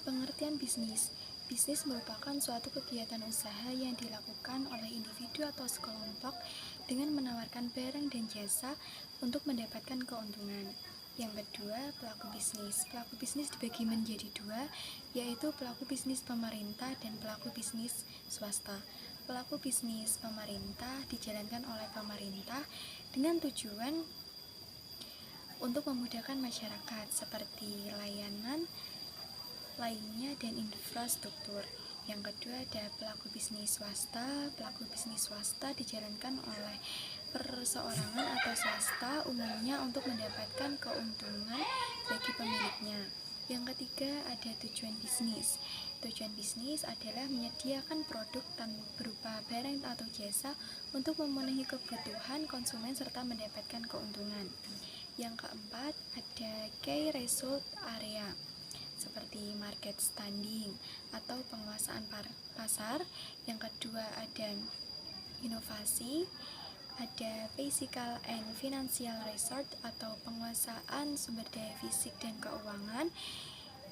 Pengertian bisnis. Bisnis merupakan suatu kegiatan usaha yang dilakukan oleh individu atau sekelompok dengan menawarkan barang dan jasa untuk mendapatkan keuntungan. Yang kedua, pelaku bisnis. Pelaku bisnis dibagi menjadi dua, yaitu pelaku bisnis pemerintah dan pelaku bisnis swasta. Pelaku bisnis pemerintah dijalankan oleh pemerintah dengan tujuan untuk memudahkan masyarakat seperti layanan lainnya dan infrastruktur. Yang kedua ada pelaku bisnis swasta. Pelaku bisnis swasta dijalankan oleh perseorangan atau swasta umumnya untuk mendapatkan keuntungan bagi pemiliknya. Yang ketiga ada tujuan bisnis. Tujuan bisnis adalah menyediakan produk berupa barang atau jasa untuk memenuhi kebutuhan konsumen serta mendapatkan keuntungan. Yang keempat ada key result area seperti market standing atau penguasaan pasar. Yang kedua ada inovasi, ada physical and financial resource atau penguasaan sumber daya fisik dan keuangan.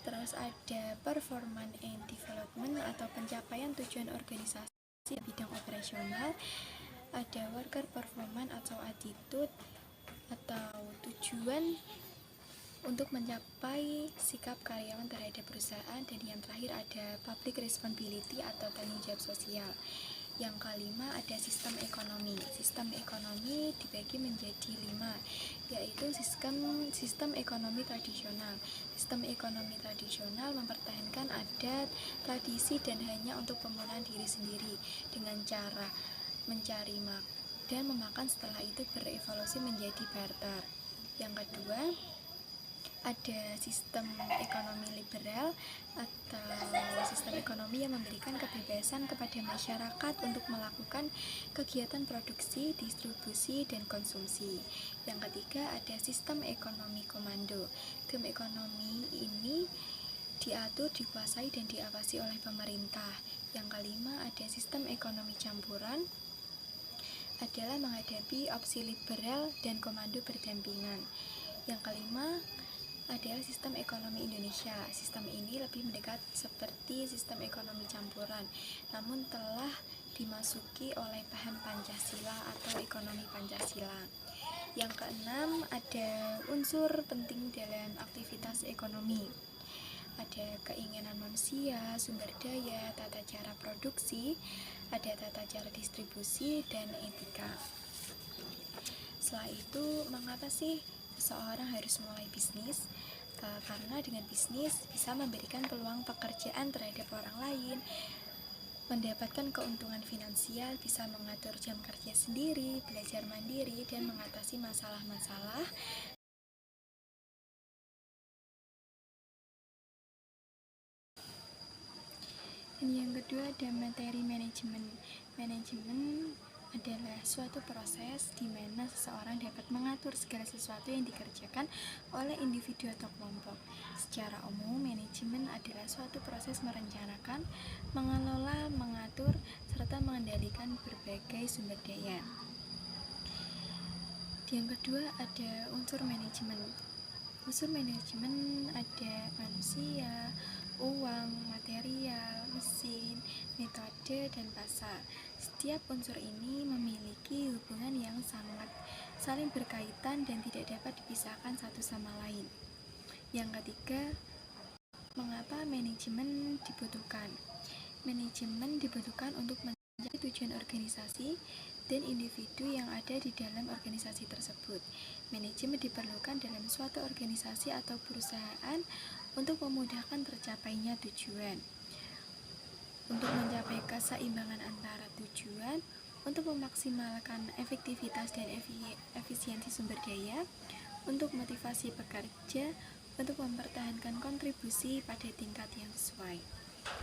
Terus ada performance and development atau pencapaian tujuan organisasi di bidang operasional. Ada worker performance atau attitude atau tujuan untuk mencapai sikap karyawan terhadap perusahaan. Dan yang terakhir ada public responsibility atau tanggung jawab sosial. Yang kelima ada sistem ekonomi. Sistem ekonomi dibagi menjadi 5, yaitu sistem ekonomi tradisional. Sistem ekonomi tradisional mempertahankan adat, tradisi dan hanya untuk pemenuhan diri sendiri dengan cara mencari dan memakan, setelah itu berevolusi menjadi barter. Yang kedua ada sistem ekonomi liberal atau sistem ekonomi yang memberikan kebebasan kepada masyarakat untuk melakukan kegiatan produksi, distribusi, dan konsumsi. Yang ketiga ada sistem ekonomi komando. Sistem ekonomi ini diatur, dikuasai, dan diawasi oleh pemerintah. Yang kelima ada sistem ekonomi campuran, adalah menghadapi opsi liberal dan komando berdampingan. Yang kelima adalah sistem ekonomi Indonesia. Sistem ini lebih mendekat seperti sistem ekonomi campuran, namun telah dimasuki oleh paham Pancasila atau ekonomi Pancasila. Yang keenam ada unsur penting dalam aktivitas ekonomi. Ada keinginan manusia, sumber daya, tata cara produksi, ada tata cara distribusi, dan etika. Setelah itu, mengapa sih seseorang harus mulai bisnis? Karena dengan bisnis bisa memberikan peluang pekerjaan terhadap orang lain, mendapatkan keuntungan finansial, bisa mengatur jam kerja sendiri, belajar mandiri, dan mengatasi masalah-masalah. Dan yang kedua ada materi manajemen. Manajemen adalah suatu proses di mana seseorang dapat mengatur segala sesuatu yang dikerjakan oleh individu atau kelompok. Secara umum, manajemen adalah suatu proses merencanakan, mengelola, mengatur, serta mengendalikan berbagai sumber daya. Yang kedua ada unsur manajemen. Unsur manajemen ada manusia, uang, material, mesin, metode, dan pasar. Setiap unsur ini memiliki hubungan yang sangat saling berkaitan dan tidak dapat dipisahkan satu sama lain. Yang ketiga, mengapa manajemen dibutuhkan? Manajemen dibutuhkan untuk mencapai tujuan organisasi dan individu yang ada di dalam organisasi tersebut. Manajemen diperlukan dalam suatu organisasi atau perusahaan untuk memudahkan tercapainya tujuan, untuk mencapai keseimbangan antara tujuan, untuk memaksimalkan efektivitas dan efisiensi sumber daya, untuk motivasi pekerja, untuk mempertahankan kontribusi pada tingkat yang sesuai.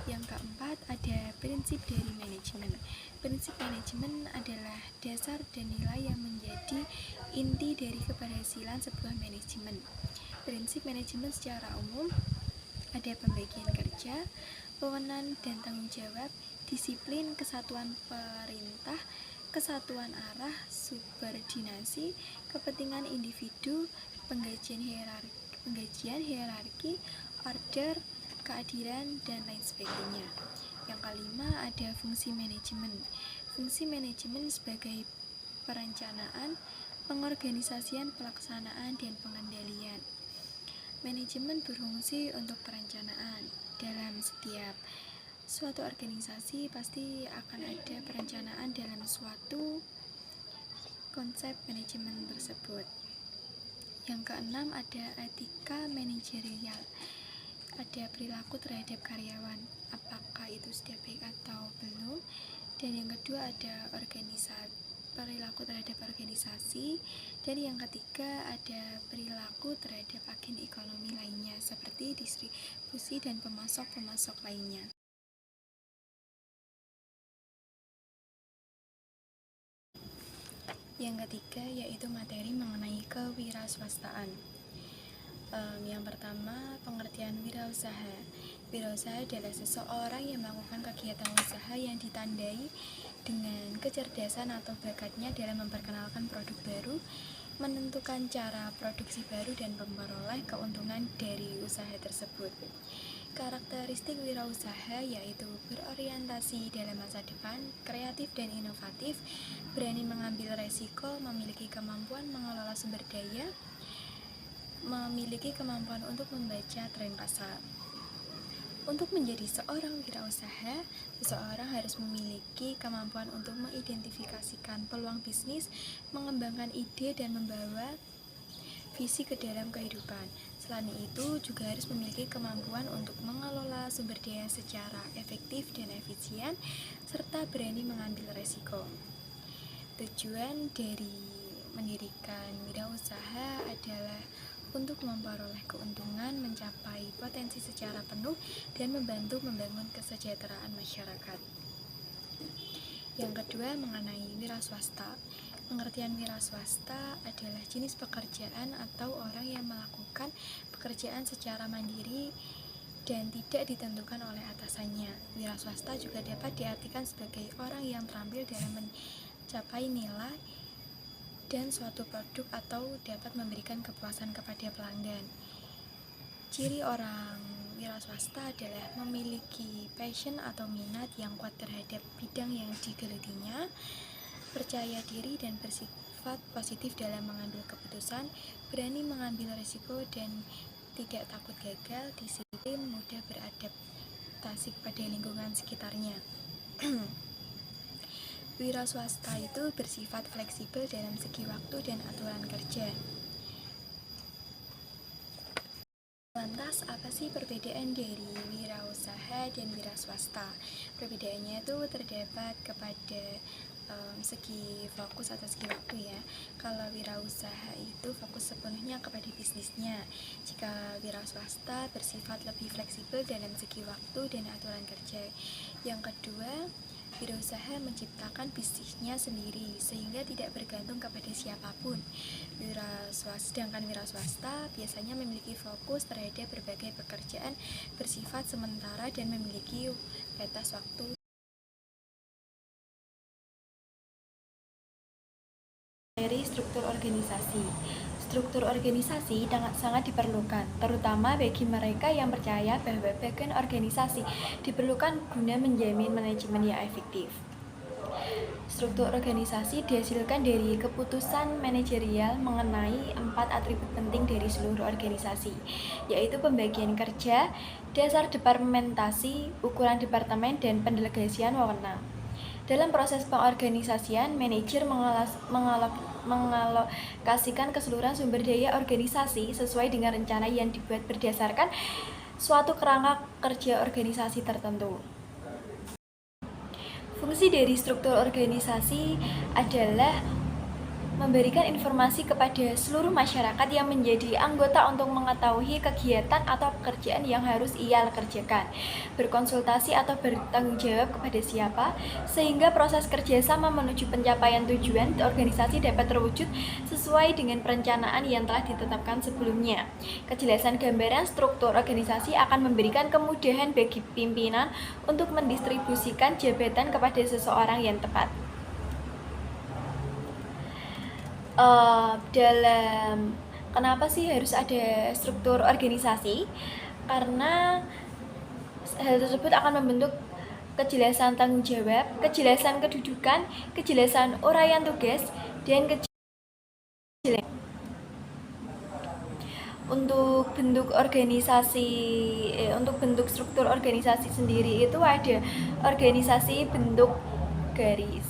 Yang keempat ada prinsip dari manajemen. Prinsip manajemen adalah dasar dan nilai yang menjadi inti dari keberhasilan sebuah manajemen. Prinsip manajemen secara umum ada pembagian kerja, wewenang dan tanggung jawab, disiplin, kesatuan perintah, kesatuan arah, subordinasi, kepentingan individu, penggajian hierarki, order, keadilan, dan lain sebagainya. Yang kelima ada fungsi manajemen. Fungsi manajemen sebagai perencanaan, pengorganisasian, pelaksanaan, dan pengendalian. Manajemen berfungsi untuk perencanaan. Dalam setiap suatu organisasi pasti akan ada perencanaan dalam suatu konsep manajemen tersebut. Yang keenam ada etika manajerial. Ada perilaku terhadap karyawan, apakah itu sudah baik atau belum. Dan yang kedua ada perilaku terhadap organisasi. Dan yang ketiga ada perilaku terhadap agen ekonomi lainnya seperti distribusi dan pemasok-pemasok lainnya. Yang ketiga yaitu materi mengenai kewirausahaan. Yang pertama, pengertian wirausaha. Wirausaha adalah seseorang yang melakukan kegiatan usaha yang ditandai dengan kecerdasan atau bakatnya dalam memperkenalkan produk baru, menentukan cara produksi baru, dan memperoleh keuntungan dari usaha tersebut. Karakteristik wirausaha yaitu berorientasi dalam masa depan, kreatif dan inovatif, berani mengambil resiko, memiliki kemampuan mengelola sumber daya, memiliki kemampuan untuk membaca tren pasar. Untuk menjadi seorang wirausaha, seseorang harus memiliki kemampuan untuk mengidentifikasikan peluang bisnis, mengembangkan ide, dan membawa visi ke dalam kehidupan. Selain itu, juga harus memiliki kemampuan untuk mengelola sumber daya secara efektif dan efisien, serta berani mengambil resiko. Tujuan dari mendirikan wirausaha adalah untuk memperoleh keuntungan, mencapai potensi secara penuh, dan membantu membangun kesejahteraan masyarakat. Yang kedua mengenai wiraswasta. Pengertian wiraswasta adalah jenis pekerjaan atau orang yang melakukan pekerjaan secara mandiri dan tidak ditentukan oleh atasannya. Wiraswasta juga dapat diartikan sebagai orang yang terampil dalam mencapai nilai dan suatu produk atau dapat memberikan kepuasan kepada pelanggan. Ciri orang wiraswasta adalah memiliki passion atau minat yang kuat terhadap bidang yang digelutinya, percaya diri dan bersifat positif dalam mengambil keputusan, berani mengambil risiko dan tidak takut gagal, disiplin, mudah beradaptasi pada lingkungan sekitarnya. Wiraswasta itu bersifat fleksibel dalam segi waktu dan aturan kerja. Lantas, apa sih perbedaan dari wirausaha dan wiraswasta? Perbedaannya itu terdapat kepada segi fokus atau segi waktu ya. Kalau wirausaha itu fokus sepenuhnya kepada bisnisnya. Jika wiraswasta bersifat lebih fleksibel dalam segi waktu dan aturan kerja. Yang kedua, wirausaha menciptakan bisnisnya sendiri sehingga tidak bergantung kepada siapapun. Sedangkan wiraswasta biasanya memiliki fokus terhadap berbagai pekerjaan bersifat sementara dan memiliki batas waktu. Dari struktur organisasi. Struktur organisasi sangat diperlukan, terutama bagi mereka yang percaya bahwa bagian organisasi diperlukan guna menjamin manajemen yang efektif. Struktur organisasi dihasilkan dari keputusan manajerial mengenai 4 atribut penting dari seluruh organisasi, yaitu pembagian kerja, dasar departementasi, ukuran departemen, dan pendelegasian wewenang. Dalam proses pengorganisasian, manajer mengalokasikan keseluruhan sumber daya organisasi sesuai dengan rencana yang dibuat berdasarkan suatu kerangka kerja organisasi tertentu. Fungsi dari struktur organisasi adalah memberikan informasi kepada seluruh masyarakat yang menjadi anggota untuk mengetahui kegiatan atau pekerjaan yang harus ia kerjakan, berkonsultasi atau bertanggung jawab kepada siapa, sehingga proses kerjasama menuju pencapaian tujuan organisasi dapat terwujud sesuai dengan perencanaan yang telah ditetapkan sebelumnya. Kejelasan gambaran struktur organisasi akan memberikan kemudahan bagi pimpinan untuk mendistribusikan jabatan kepada seseorang yang tepat. Dalam kenapa sih harus ada struktur organisasi? Karena Hal tersebut akan membentuk kejelasan tanggung jawab, kejelasan kedudukan, kejelasan uraian tugas, dan kejelasan untuk bentuk organisasi, untuk bentuk struktur organisasi sendiri itu ada organisasi bentuk garis.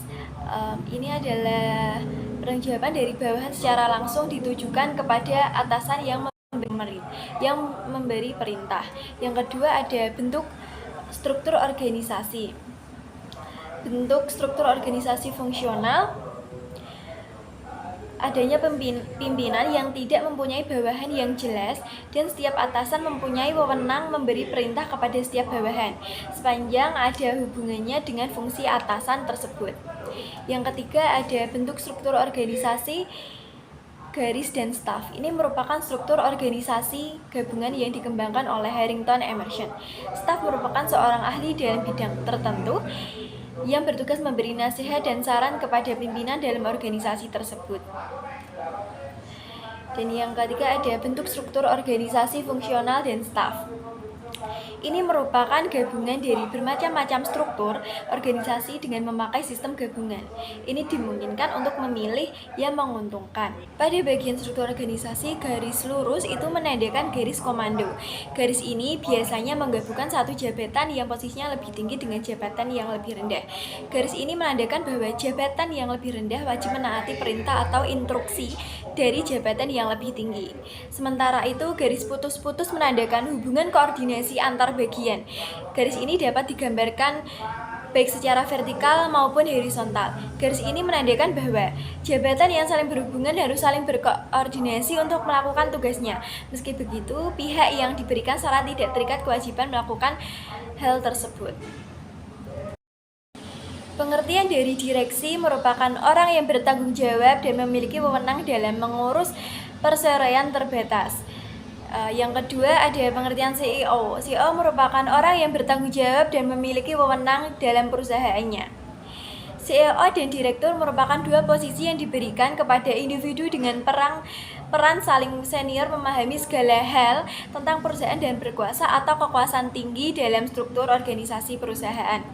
Ini adalah penanggapan dari bawahan secara langsung ditujukan kepada atasan yang memberi perintah. Yang kedua ada bentuk struktur organisasi. Bentuk struktur organisasi fungsional, adanya pimpinan yang tidak mempunyai bawahan yang jelas dan setiap atasan mempunyai wewenang memberi perintah kepada setiap bawahan sepanjang ada hubungannya dengan fungsi atasan tersebut. Yang ketiga ada bentuk struktur organisasi garis dan staff. Ini merupakan struktur organisasi gabungan yang dikembangkan oleh Harrington Emerson. Staff merupakan seorang ahli dalam bidang tertentu yang bertugas memberi nasihat dan saran kepada pimpinan dalam organisasi tersebut. Dan yang ketiga ada bentuk struktur organisasi fungsional dan staff. Ini merupakan gabungan dari bermacam-macam struktur organisasi dengan memakai sistem gabungan. Ini dimungkinkan untuk memilih yang menguntungkan. Pada bagian struktur organisasi, garis lurus itu menandakan garis komando. Garis ini biasanya menggabungkan satu jabatan yang posisinya lebih tinggi dengan jabatan yang lebih rendah. Garis ini menandakan bahwa jabatan yang lebih rendah wajib menaati perintah atau instruksi dari jabatan yang lebih tinggi. Sementara itu, garis putus-putus menandakan hubungan koordinasi antar bagian. Garis ini dapat digambarkan baik secara vertikal maupun horizontal. Garis ini menandakan bahwa jabatan yang saling berhubungan harus saling berkoordinasi untuk melakukan tugasnya. Meski begitu, pihak yang diberikan syarat tidak terikat kewajiban melakukan hal tersebut. Pengertian dari direksi merupakan orang yang bertanggung jawab dan memiliki wewenang dalam mengurus perseraian terbatas. Yang kedua ada pengertian CEO. CEO merupakan orang yang bertanggung jawab dan memiliki wewenang dalam perusahaannya. CEO dan direktur merupakan dua posisi yang diberikan kepada individu dengan peran saling senior memahami segala hal tentang perusahaan dan berkuasa atau kekuasaan tinggi dalam struktur organisasi perusahaan.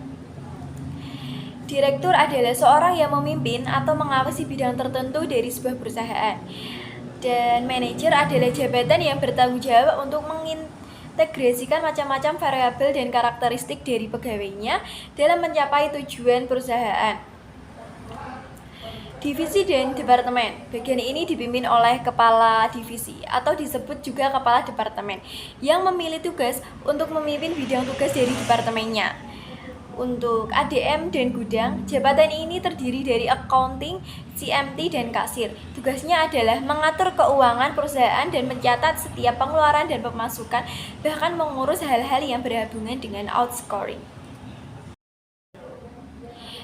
Direktur adalah seorang yang memimpin atau mengawasi bidang tertentu dari sebuah perusahaan. Dan manajer adalah jabatan yang bertanggung jawab untuk mengintegrasikan macam-macam variabel dan karakteristik dari pegawainya dalam mencapai tujuan perusahaan. Divisi dan departemen. Bagian ini dipimpin oleh kepala divisi atau disebut juga kepala departemen yang memilih tugas untuk memimpin bidang tugas dari departemennya. Untuk ADM dan gudang, jabatan ini terdiri dari accounting, CMT, dan kasir. Tugasnya adalah mengatur keuangan perusahaan dan mencatat setiap pengeluaran dan pemasukan, bahkan mengurus hal-hal yang berhubungan dengan outscoring.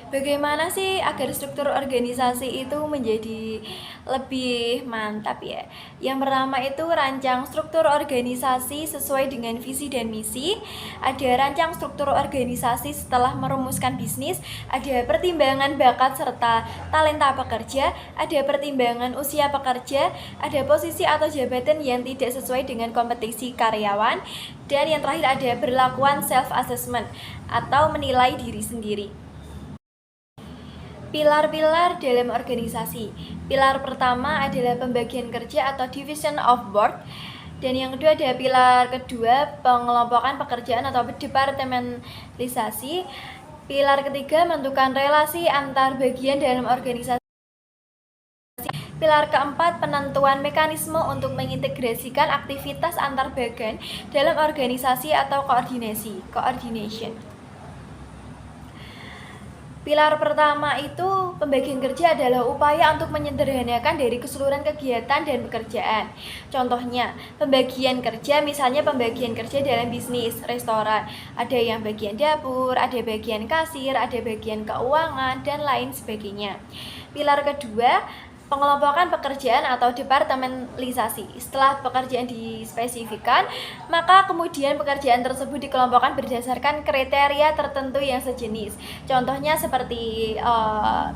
Bagaimana sih agar struktur organisasi itu menjadi lebih mantap ya? Yang pertama itu rancang struktur organisasi sesuai dengan visi dan misi. Ada rancang struktur organisasi setelah merumuskan bisnis. Ada pertimbangan bakat serta talenta pekerja. Ada pertimbangan usia pekerja. Ada posisi atau jabatan yang tidak sesuai dengan kompetensi karyawan. Dan yang terakhir ada perlakuan self-assessment atau menilai diri sendiri. Pilar-pilar dalam organisasi. Pilar pertama adalah pembagian kerja atau division of work. Dan yang kedua ada pilar kedua, pengelompokan pekerjaan atau departementalisasi. Pilar ketiga, menentukan relasi antar bagian dalam organisasi. Pilar keempat, penentuan mekanisme untuk mengintegrasikan aktivitas antar bagian dalam organisasi atau koordinasi, coordination. Pilar pertama itu pembagian kerja adalah upaya untuk menyederhanakan dari keseluruhan kegiatan dan pekerjaan. Contohnya, pembagian kerja misalnya pembagian kerja dalam bisnis, restoran. Ada yang bagian dapur, ada bagian kasir, ada bagian keuangan, dan lain sebagainya. Pilar kedua, pengelompokan pekerjaan atau departementalisasi. Setelah pekerjaan dispesifikan, maka kemudian pekerjaan tersebut dikelompokkan berdasarkan kriteria tertentu yang sejenis. Contohnya seperti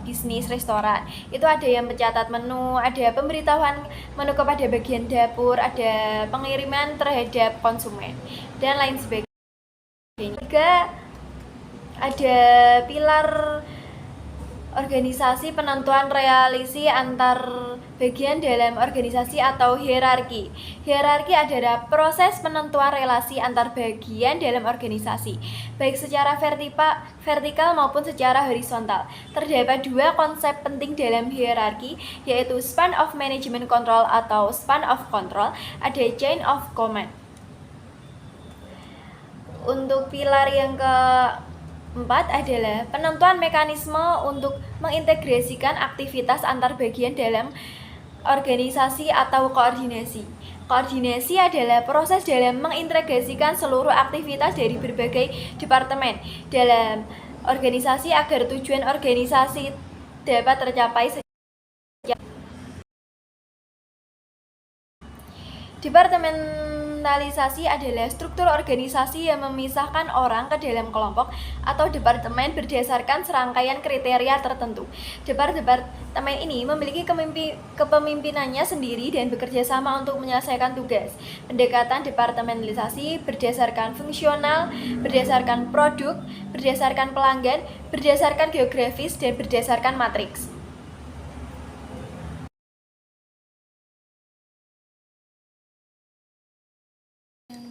bisnis restoran. Itu ada yang mencatat menu, ada pemberitahuan menu kepada bagian dapur, ada pengiriman terhadap konsumen, dan lain sebagainya. Juga ada pilar organisasi penentuan relasi antar bagian dalam organisasi atau hierarki. Hierarki adalah proses penentuan relasi antar bagian dalam organisasi, baik secara vertikal maupun secara horizontal. Terdapat dua konsep penting dalam hierarki, yaitu span of management control atau span of control, ada chain of command. Untuk pilar yang keempat adalah penentuan mekanisme untuk mengintegrasikan aktivitas antar bagian dalam organisasi atau koordinasi. Koordinasi adalah proses dalam mengintegrasikan seluruh aktivitas dari berbagai departemen dalam organisasi agar tujuan organisasi dapat tercapai. Departementalisasi adalah struktur organisasi yang memisahkan orang ke dalam kelompok atau departemen berdasarkan serangkaian kriteria tertentu. Departemen ini memiliki kepemimpinannya sendiri dan bekerja sama untuk menyelesaikan tugas. Pendekatan departementalisasi berdasarkan fungsional, berdasarkan produk, berdasarkan pelanggan, berdasarkan geografis, dan berdasarkan matriks.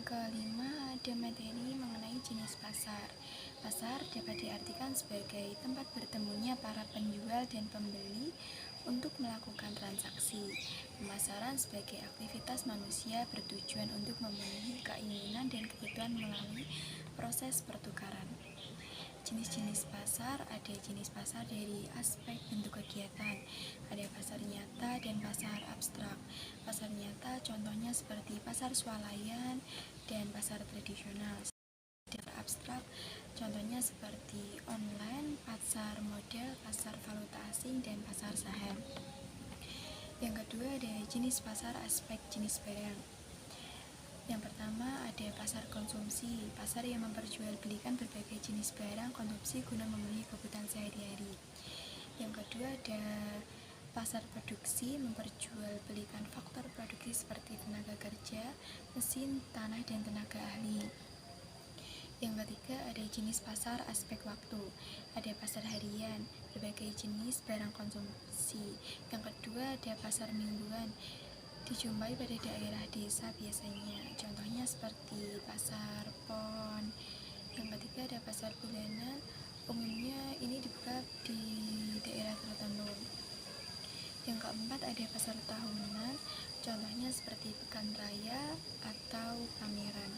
Kelima, ada materi mengenai jenis pasar. Pasar dapat diartikan sebagai tempat bertemunya para penjual dan pembeli untuk melakukan transaksi. Pemasaran sebagai aktivitas manusia bertujuan untuk memenuhi keinginan dan kebutuhan melalui proses pertukaran. Jenis-jenis pasar, ada jenis pasar dari aspek bentuk kegiatan, ada pasar nyata dan pasar abstrak. Pasar nyata contohnya seperti pasar swalayan dan pasar tradisional. Pasar abstrak contohnya seperti online, pasar modal, pasar valuta asing, dan pasar saham. Yang kedua ada jenis pasar aspek jenis barang. Yang pertama ada pasar konsumsi, pasar yang memperjualbelikan berbagai jenis barang konsumsi guna memenuhi kebutuhan sehari-hari. Yang kedua ada pasar produksi, memperjualbelikan faktor produksi seperti tenaga kerja, mesin, tanah, dan tenaga ahli. Yang ketiga ada jenis pasar aspek waktu, ada pasar harian, berbagai jenis barang konsumsi. Yang kedua ada pasar mingguan, dijumpai pada daerah desa biasanya, contohnya seperti pasar pon. Yang ketiga ada pasar bulanan, umumnya ini dibuka di daerah tertentu. Yang keempat ada pasar tahunan, contohnya seperti pekan raya atau pameran.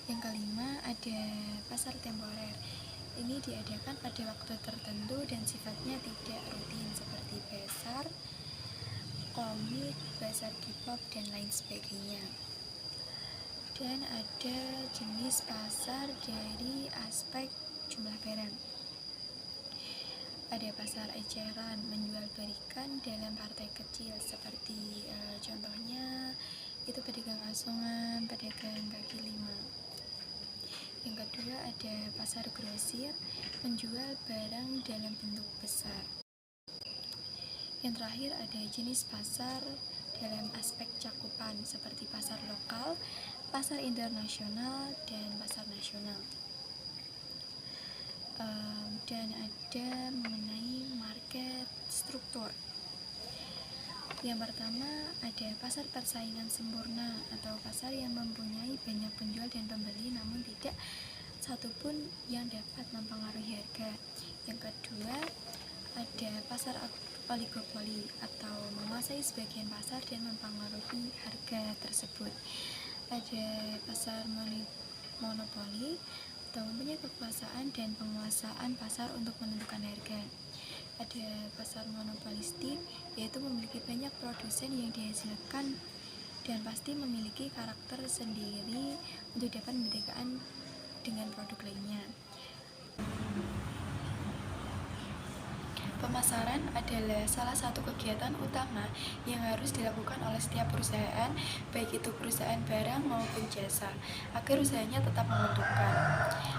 Yang kelima ada pasar temporer, ini diadakan pada waktu tertentu dan sifatnya tidak rutin seperti pasar komik, pasar K-pop, dan lain sebagainya. Dan ada jenis pasar dari aspek jumlah barang. Ada pasar eceran, menjual belikan dalam partai kecil seperti contohnya itu pedagang asongan, pedagang kaki lima. Yang kedua ada pasar grosir, menjual barang dalam bentuk besar. Yang terakhir ada jenis pasar dalam aspek cakupan seperti pasar lokal, pasar internasional, dan pasar nasional. Dan ada mengenai market struktur. Yang pertama ada pasar persaingan sempurna atau pasar yang mempunyai banyak penjual dan pembeli namun tidak satupun yang dapat mempengaruhi harga. Yang kedua ada pasar oligopoli atau menguasai sebagian pasar dan mempengaruhi harga tersebut. Ada pasar monopoli atau mempunyai kekuasaan dan penguasaan pasar untuk menentukan harga. Ada pasar monopolistik, yaitu memiliki banyak produsen yang dihasilkan dan pasti memiliki karakter sendiri untuk dapat membedakan dengan produk lainnya. Pemasaran adalah salah satu kegiatan utama yang harus dilakukan oleh setiap perusahaan, baik itu perusahaan barang maupun jasa, agar usahanya tetap menguntungkan.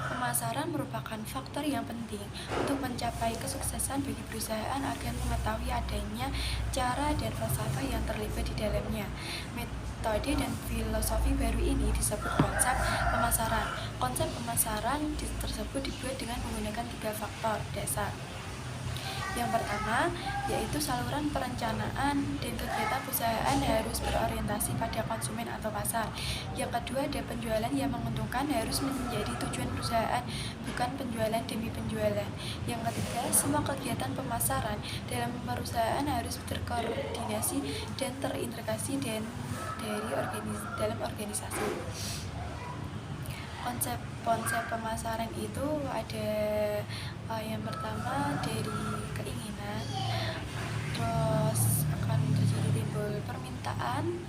Pemasaran merupakan faktor yang penting untuk mencapai kesuksesan bagi perusahaan agar mengetahui adanya cara dan falsafah yang terlibat di dalamnya. Metode dan filosofi baru ini disebut konsep pemasaran. Konsep pemasaran tersebut dibuat dengan menggunakan 3 faktor dasar. Yang pertama, yaitu saluran perencanaan dan kegiatan perusahaan harus berorientasi pada konsumen atau pasar. Yang kedua, ada penjualan yang menguntungkan harus menjadi tujuan perusahaan, bukan penjualan demi penjualan. Yang ketiga, semua kegiatan pemasaran dalam perusahaan harus terkoordinasi dan terintegrasi dalam organisasi. Konsep pemasaran itu ada yang pertama dari keinginan, terus akan terjadi timbul permintaan,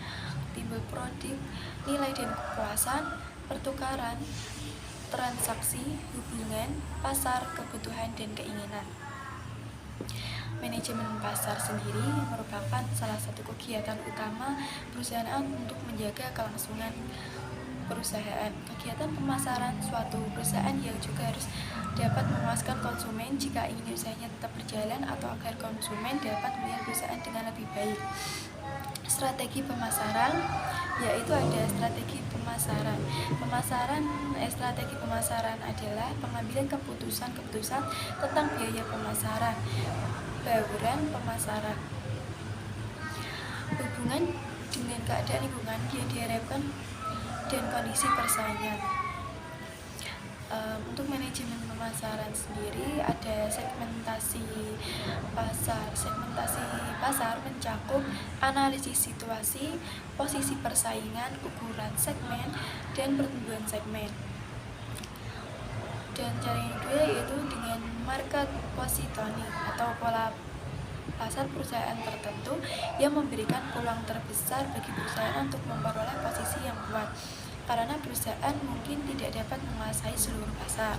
timbul produk, nilai dan kepuasan, pertukaran, transaksi, hubungan, pasar, kebutuhan, dan keinginan. Manajemen pasar sendiri merupakan salah satu kegiatan utama perusahaan untuk menjaga kelangsungan perusahaan. Kegiatan pemasaran suatu perusahaan yang juga harus dapat memuaskan konsumen jika ingin usahanya tetap berjalan atau agar konsumen dapat melihat perusahaan dengan lebih baik. Strategi pemasaran, yaitu ada strategi pemasaran. Strategi pemasaran adalah pengambilan keputusan tentang biaya pemasaran, bauran pemasaran, hubungan dengan keadaan lingkungan yang diharapkan, dan kondisi persaingan. Untuk manajemen pemasaran sendiri ada segmentasi pasar. Segmentasi pasar mencakup analisis situasi, posisi persaingan, ukuran segmen, dan pertumbuhan segmen. Dan cara yang kedua yaitu dengan market positioning atau pola pasar perusahaan tertentu yang memberikan peluang terbesar bagi perusahaan untuk memperoleh posisi yang kuat, karena perusahaan mungkin tidak dapat menguasai seluruh pasar.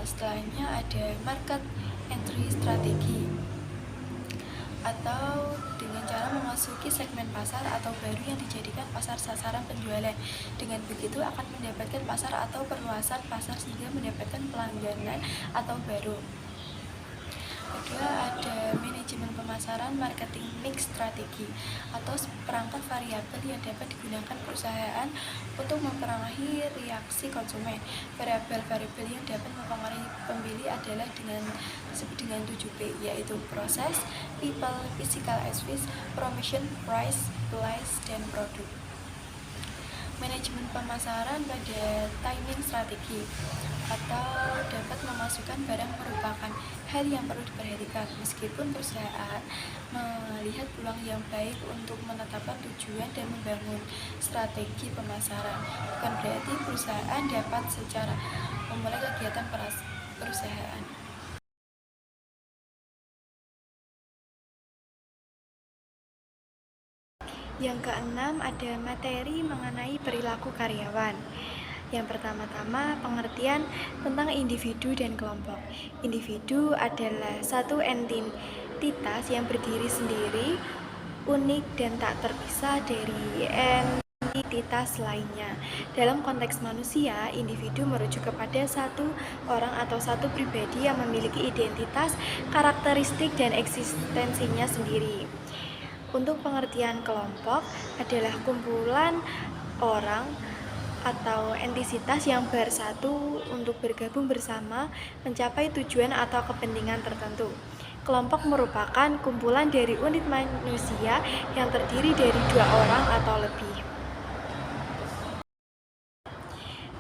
Setelahnya ada market entry strategi, atau dengan cara memasuki segmen pasar atau baru yang dijadikan pasar sasaran penjualan. Dengan begitu akan mendapatkan pasar atau perluasan pasar sehingga mendapatkan pelangganan atau baru. Kedua, ada manajemen pemasaran marketing mix strategi, atau perangkat variabel yang dapat digunakan perusahaan untuk mempengaruhi reaksi konsumen. Variabel-variabel yang dapat mempengaruhi pembeli adalah disebut dengan 7P, yaitu proses, people, physical aspects, promotion, price, place, dan produk. Manajemen pemasaran pada timing strategi, atau dapat memasukkan barang merupakan hal yang perlu diperhatikan meskipun perusahaan melihat peluang yang baik untuk menetapkan tujuan dan membangun strategi pemasaran. Bukan berarti perusahaan dapat secara memulai kegiatan perusahaan. Yang keenam, ada materi mengenai perilaku karyawan. Yang pertama-tama, pengertian tentang individu dan kelompok. Individu adalah satu entitas yang berdiri sendiri, unik dan tak terpisah dari entitas lainnya. Dalam konteks manusia, individu merujuk kepada satu orang atau satu pribadi yang memiliki identitas, karakteristik, dan eksistensinya sendiri. Untuk pengertian kelompok adalah kumpulan orang atau entitas yang bersatu untuk bergabung bersama mencapai tujuan atau kepentingan tertentu. Kelompok merupakan kumpulan dari unit manusia yang terdiri dari 2 orang atau lebih.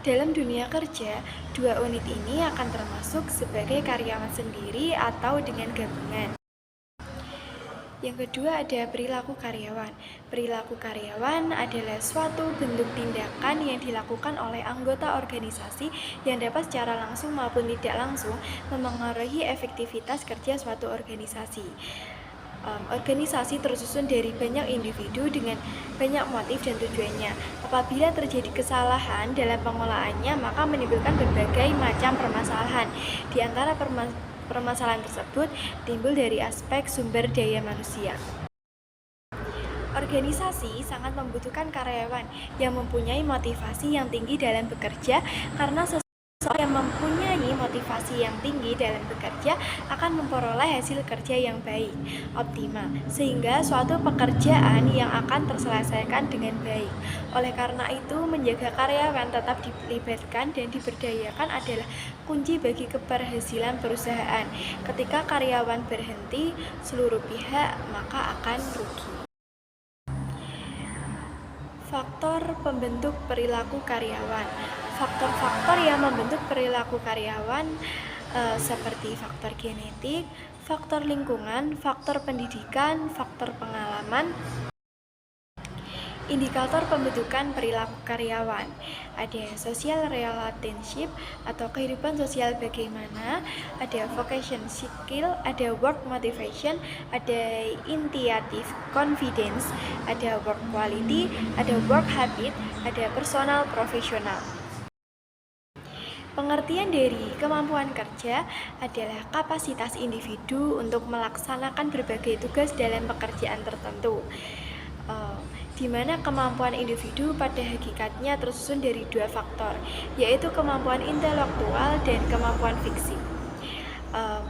Dalam dunia kerja, 2 unit ini akan termasuk sebagai karyawan sendiri atau dengan gabungan. Yang kedua, ada perilaku karyawan. Perilaku karyawan adalah suatu bentuk tindakan yang dilakukan oleh anggota organisasi yang dapat secara langsung maupun tidak langsung memengaruhi efektivitas kerja suatu organisasi. Organisasi tersusun dari banyak individu dengan banyak motif dan tujuannya. Apabila terjadi kesalahan dalam pengolahannya, maka menimbulkan berbagai macam permasalahan. Di antara permasalahan tersebut timbul dari aspek sumber daya manusia. Organisasi sangat membutuhkan karyawan yang mempunyai motivasi yang tinggi dalam bekerja, karena seseorang yang mempunyai motivasi yang tinggi dalam bekerja akan memperoleh hasil kerja yang baik, optimal, sehingga suatu pekerjaan yang akan terselesaikan dengan baik. Oleh karena itu, menjaga karyawan tetap dilibatkan dan diberdayakan adalah kunci bagi keberhasilan perusahaan. Ketika karyawan berhenti, seluruh pihak maka akan rugi. Faktor pembentuk perilaku karyawan. Faktor-faktor yang membentuk perilaku karyawan seperti faktor genetik, faktor lingkungan, faktor pendidikan, faktor pengalaman. Indikator pembentukan perilaku karyawan. Ada social relationship atau kehidupan sosial bagaimana, ada vocation skill, ada work motivation, ada initiative confidence, ada work quality, ada work habit, ada personal profesional. Pengertian dari kemampuan kerja adalah kapasitas individu untuk melaksanakan berbagai tugas dalam pekerjaan tertentu. Di mana kemampuan individu pada hakikatnya tersusun dari dua faktor, yaitu kemampuan intelektual dan kemampuan fisik.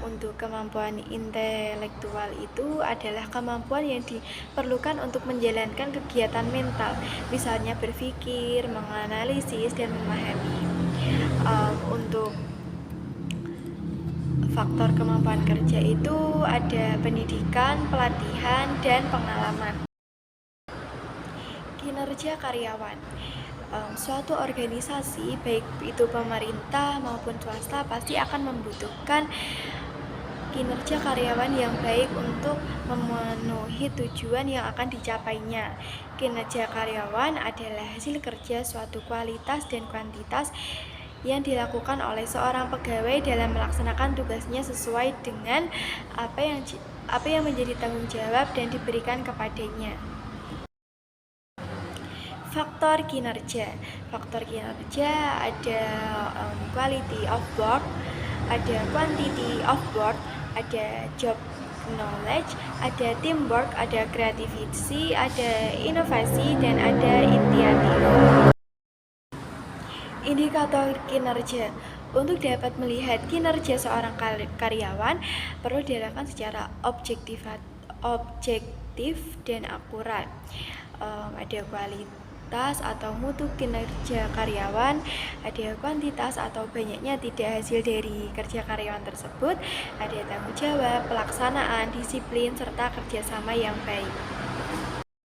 Untuk kemampuan intelektual itu adalah kemampuan yang diperlukan untuk menjalankan kegiatan mental, misalnya berpikir, menganalisis, dan memahami. Untuk faktor kemampuan kerja itu ada pendidikan, pelatihan, dan pengalaman. Kinerja karyawan. Suatu organisasi, baik itu pemerintah maupun swasta, pasti akan membutuhkan kinerja karyawan yang baik untuk memenuhi tujuan yang akan dicapainya. Kinerja karyawan adalah hasil kerja suatu kualitas dan kuantitas yang dilakukan oleh seorang pegawai dalam melaksanakan tugasnya sesuai dengan apa yang menjadi tanggung jawab dan diberikan kepadanya. Faktor kinerja. Faktor kinerja ada quality of work, ada quantity of work, ada job knowledge, ada teamwork, ada creativity, ada inovasi, dan ada initiative. Indikator kinerja. Untuk dapat melihat kinerja seorang karyawan perlu dilakukan secara objektif dan akurat. Ada kualitas atau mutu kinerja karyawan, ada kuantitas atau banyaknya tidak hasil dari kerja karyawan tersebut, ada tanggung jawab, pelaksanaan, disiplin, serta kerjasama yang baik.